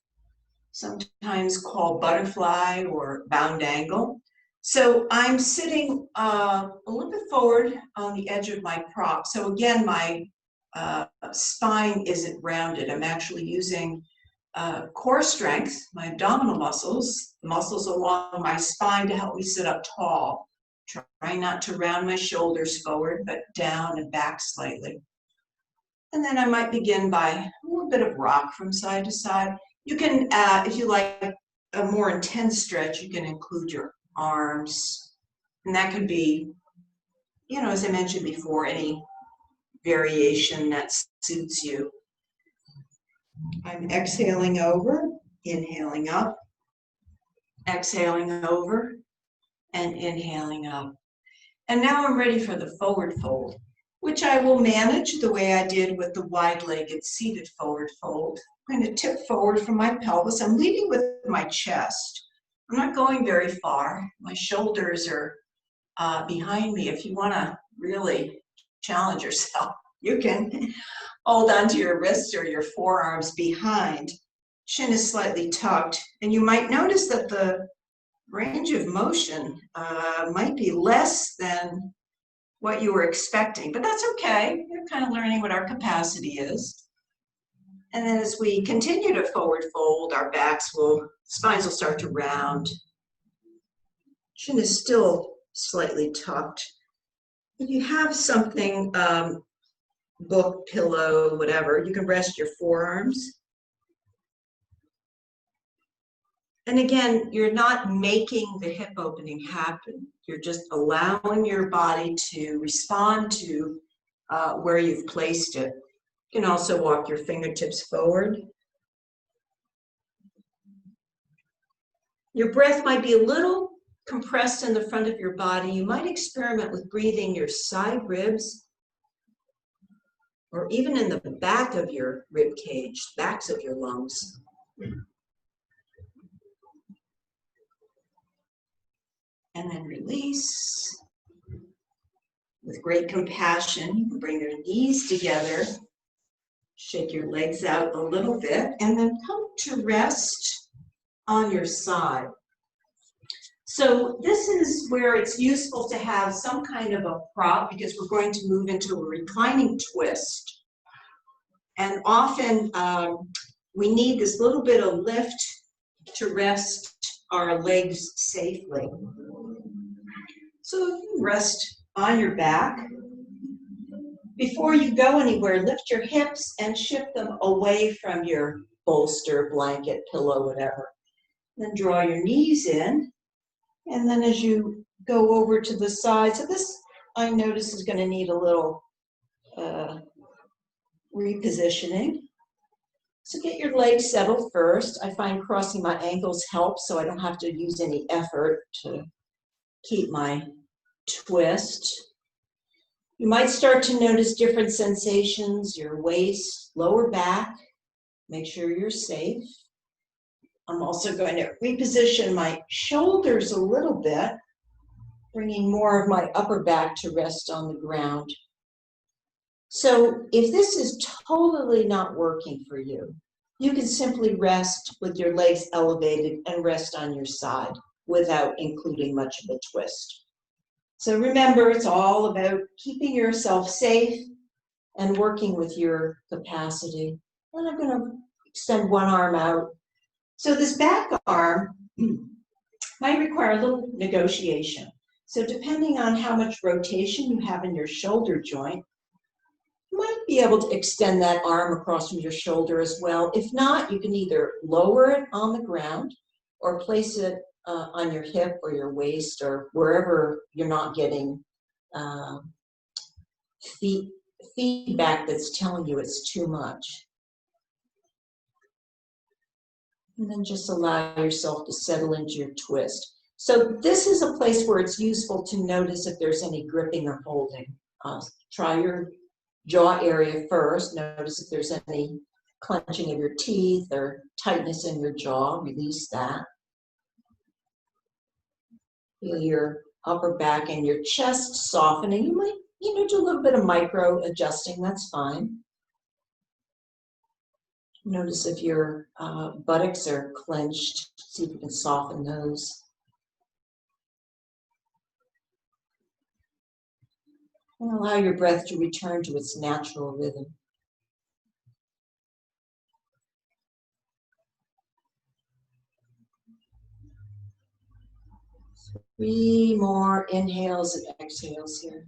sometimes called butterfly or bound angle. So I'm sitting a little bit forward on the edge of my prop. So again, my spine isn't rounded. I'm actually using core strength, my abdominal muscles, the muscles along my spine to help me sit up tall. Try not to round my shoulders forward, but down and back slightly. And then I might begin by a little bit of rock from side to side. You can, if you like a more intense stretch, you can include your arms. And that could be, as I mentioned before, any variation that suits you. I'm exhaling over, inhaling up, exhaling over, and inhaling up. And now I'm ready for the forward fold, which I will manage the way I did with the wide-legged seated forward fold. I'm going to tip forward from my pelvis. I'm leading with my chest. I'm not going very far. My shoulders are behind me. If you want to really challenge yourself, you can hold onto your wrists or your forearms behind. Chin is slightly tucked, and you might notice that the range of motion might be less than what you were expecting, but that's okay. You're kind of learning what our capacity is. And then as we continue to forward fold, our spines will start to round. Chin is still slightly tucked. If you have something, book, pillow, whatever, you can rest your forearms. And again, you're not making the hip opening happen. You're just allowing your body to respond to where you've placed it. You can also walk your fingertips forward. Your breath might be a little compressed in the front of your body. You might experiment with breathing your side ribs or even in the back of your rib cage, backs of your lungs. And then release. With great compassion, you can bring your knees together, shake your legs out a little bit, and then come to rest on your side. So this is where it's useful to have some kind of a prop because we're going to move into a reclining twist. And often we need this little bit of lift to rest our legs safely. So you rest on your back. Before you go anywhere, lift your hips and shift them away from your bolster, blanket, pillow, whatever. Then draw your knees in. And then as you go over to the side, so this I notice is going to need a little repositioning. So get your legs settled first. I find crossing my ankles helps so I don't have to use any effort to keep my twist. You might start to notice different sensations, your waist, lower back. Make sure you're safe. I'm also going to reposition my shoulders a little bit, bringing more of my upper back to rest on the ground. So if this is totally not working for you, you can simply rest with your legs elevated and rest on your side without including much of a twist. So remember, it's all about keeping yourself safe and working with your capacity. And I'm going to extend one arm out. So this back arm might require a little negotiation. So depending on how much rotation you have in your shoulder joint, you might be able to extend that arm across from your shoulder as well. If not, you can either lower it on the ground or place it on your hip or your waist or wherever you're not getting feedback that's telling you it's too much. And then just allow yourself to settle into your twist. So this is a place where it's useful to notice if there's any gripping or holding. Try your jaw area first. Notice if there's any clenching of your teeth or tightness in your jaw. Release that. Feel your upper back and your chest softening. You might, do a little bit of micro adjusting. That's fine. Notice if your buttocks are clenched. See if you can soften those. And allow your breath to return to its natural rhythm. 3 more inhales and exhales here.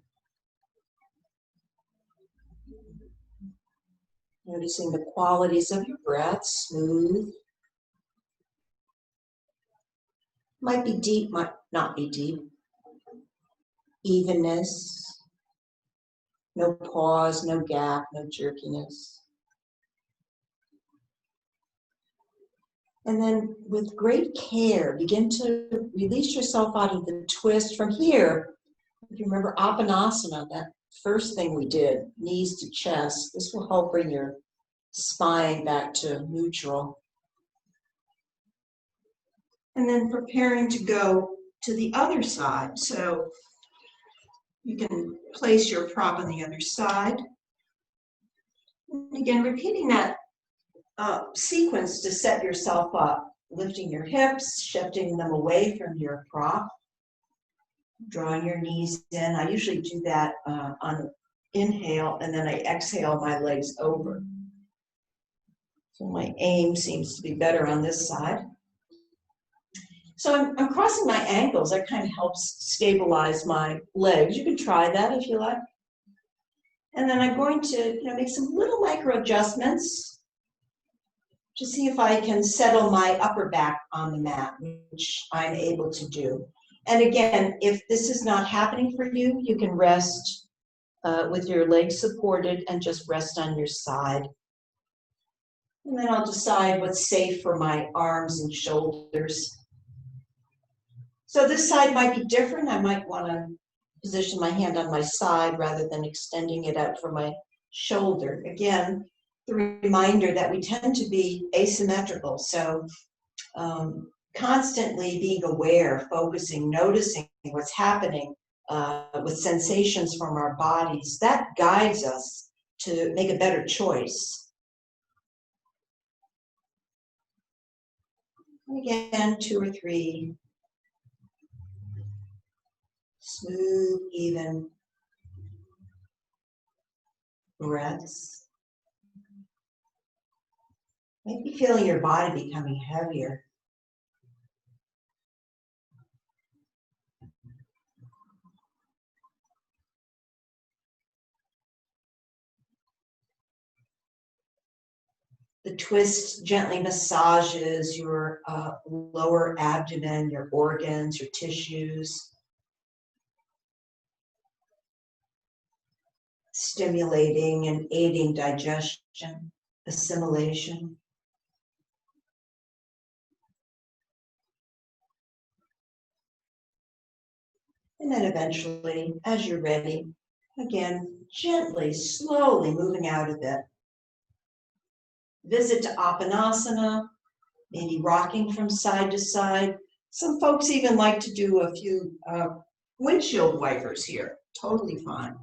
Noticing the qualities of your breath, smooth. Might be deep, might not be deep. Evenness. No pause, no gap, no jerkiness. And then with great care, begin to release yourself out of the twist. From here, if you remember Apanasana, that first thing we did, knees to chest, this will help bring your spine back to neutral. And then preparing to go to the other side. So you can place your prop on the other side. And again, repeating that sequence to set yourself up, lifting your hips, shifting them away from your prop, drawing your knees in. I usually do that on inhale, and then I exhale my legs over. So my aim seems to be better on this side. So I'm crossing my ankles. That kind of helps stabilize my legs. You can try that if you like. And then I'm going to make some little micro adjustments to see if I can settle my upper back on the mat, which I'm able to do. And again, if this is not happening for you, you can rest with your legs supported and just rest on your side. And then I'll decide what's safe for my arms and shoulders. So this side might be different. I might want to position my hand on my side rather than extending it out for my shoulder. Again, the reminder that we tend to be asymmetrical. So constantly being aware, focusing, noticing what's happening with sensations from our bodies, that guides us to make a better choice. And again, 2 or 3 smooth, even breaths. Maybe feeling your body becoming heavier. The twist gently massages your lower abdomen, your organs, your tissues, stimulating and aiding digestion, assimilation. And then eventually, as you're ready, again, gently, slowly moving out of it. Visit to Apanasana, maybe rocking from side to side. Some folks even like to do a few windshield wipers here. Totally fine.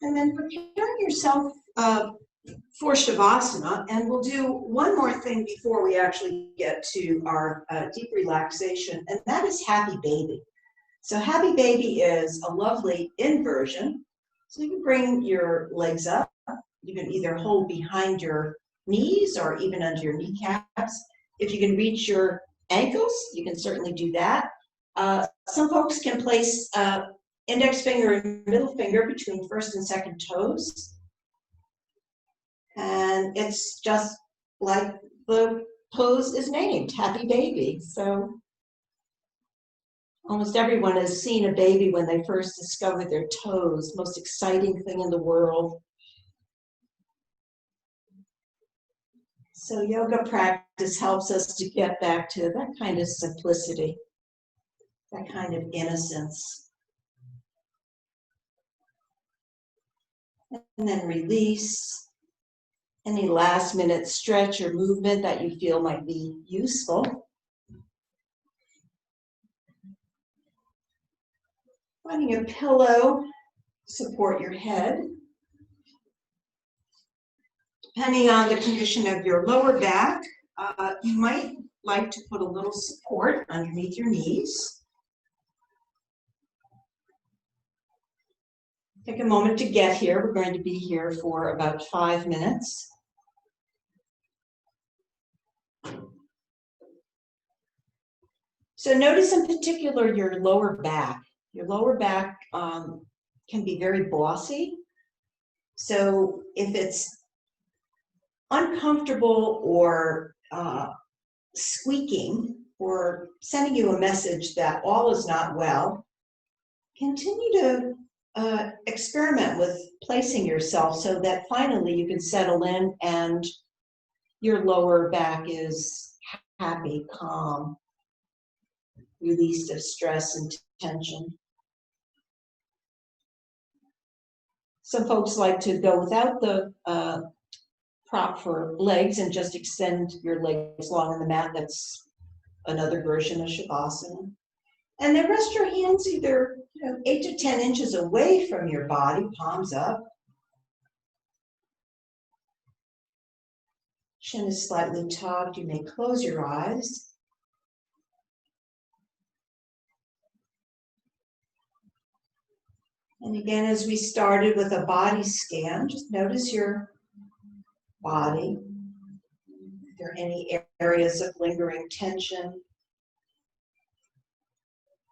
And then preparing yourself for Shavasana, and we'll do one more thing before we actually get to our deep relaxation, and that is Happy Baby. So Happy Baby is a lovely inversion. So you can bring your legs up. You can either hold behind your knees or even under your kneecaps. If you can reach your ankles, you can certainly do that. Some folks can place index finger and middle finger between first and second toes. And it's just like the pose is named, Happy Baby. So almost everyone has seen a baby when they first discover their toes, most exciting thing in the world. So yoga practice helps us to get back to that kind of simplicity, that kind of innocence. And then release any last minute stretch or movement that you feel might be useful. Finding a pillow, support your head. Depending on the condition of your lower back, you might like to put a little support underneath your knees. Take a moment to get here. We're going to be here for about 5 minutes. So notice in particular your lower back. Your lower back can be very bossy. So if it's uncomfortable or squeaking or sending you a message that all is not well, continue to experiment with placing yourself so that finally you can settle in and your lower back is happy, calm, released of stress and tension. Some folks like to go without the prop for legs and just extend your legs long on the mat. That's another version of Shavasana. And then rest your hands either 8 to 10 inches away from your body, palms up. Chin is slightly tucked. You may close your eyes. And again, as we started with a body scan, just notice your body. If there are any areas of lingering tension.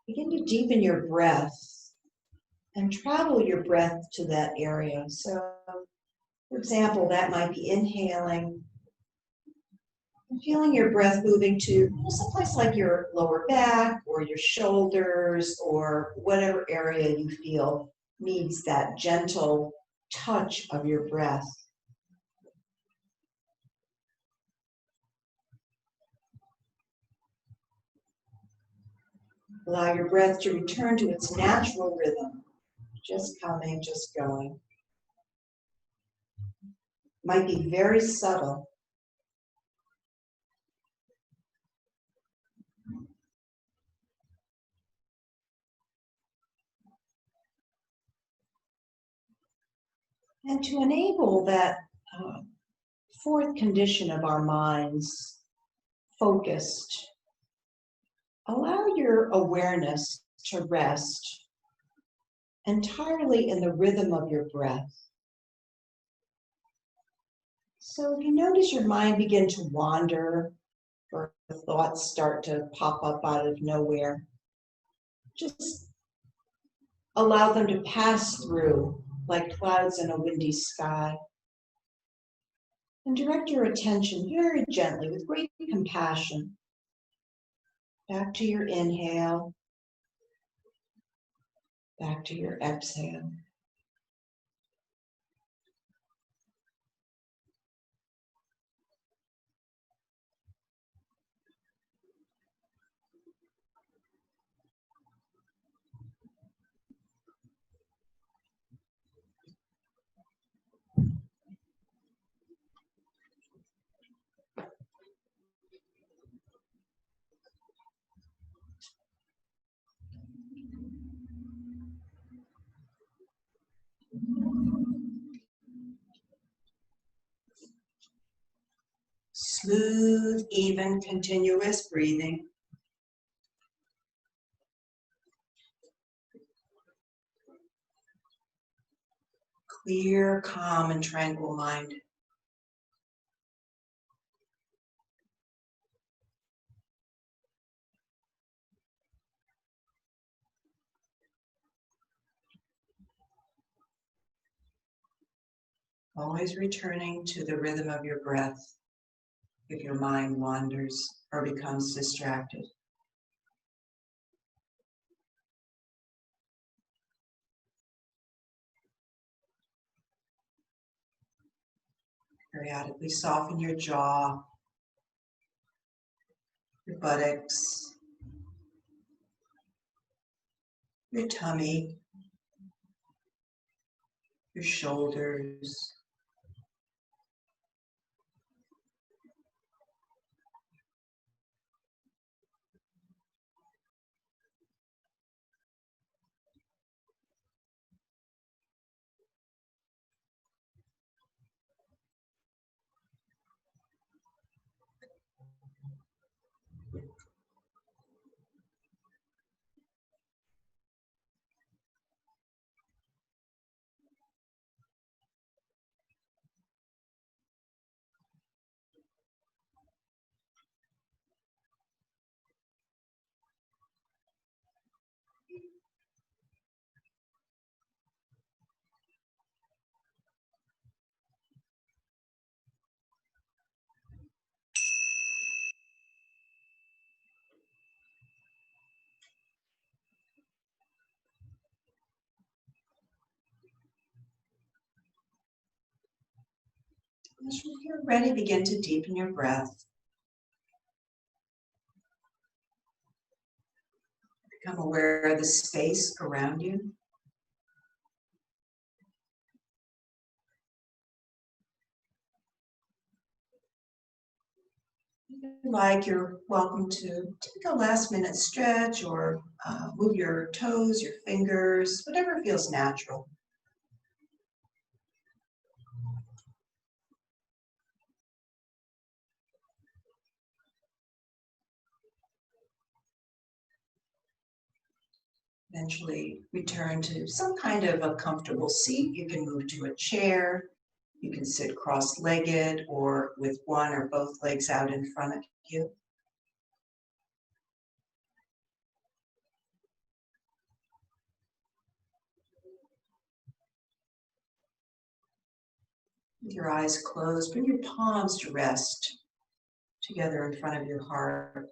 Begin to deepen your breath and travel your breath to that area. So For example, that might be inhaling and feeling your breath moving to someplace like your lower back or your shoulders or whatever area you feel needs that gentle touch of your breath. Allow your breath to return to its natural rhythm, just coming, just going. Might be very subtle. And to enable that fourth condition of our minds, focused, allow your awareness to rest entirely in the rhythm of your breath. So if you notice your mind begin to wander or thoughts start to pop up out of nowhere, just allow them to pass through like clouds in a windy sky. And direct your attention very gently, with great compassion, back to your inhale, back to your exhale. Smooth, even, continuous breathing. Clear, calm, and tranquil mind. Always returning to the rhythm of your breath if your mind wanders or becomes distracted. Periodically soften your jaw, your buttocks, your tummy, your shoulders. As you're ready, begin to deepen your breath. Become aware of the space around you. If you like, you're welcome to take a last minute stretch or move your toes, your fingers, whatever feels natural. Eventually return to some kind of a comfortable seat. You can move to a chair. You can sit cross-legged or with one or both legs out in front of you. With your eyes closed, bring your palms to rest together in front of your heart.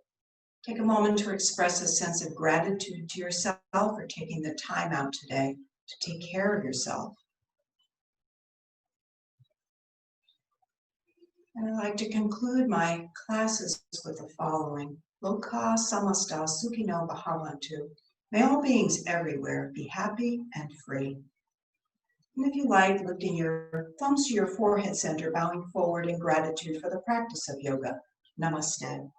Take a moment to express a sense of gratitude to yourself for taking the time out today to take care of yourself. And I'd like to conclude my classes with the following. Loka samasta sukhino bhavantu. May all beings everywhere be happy and free. And if you like, lifting your thumbs to your forehead center, bowing forward in gratitude for the practice of yoga. Namaste.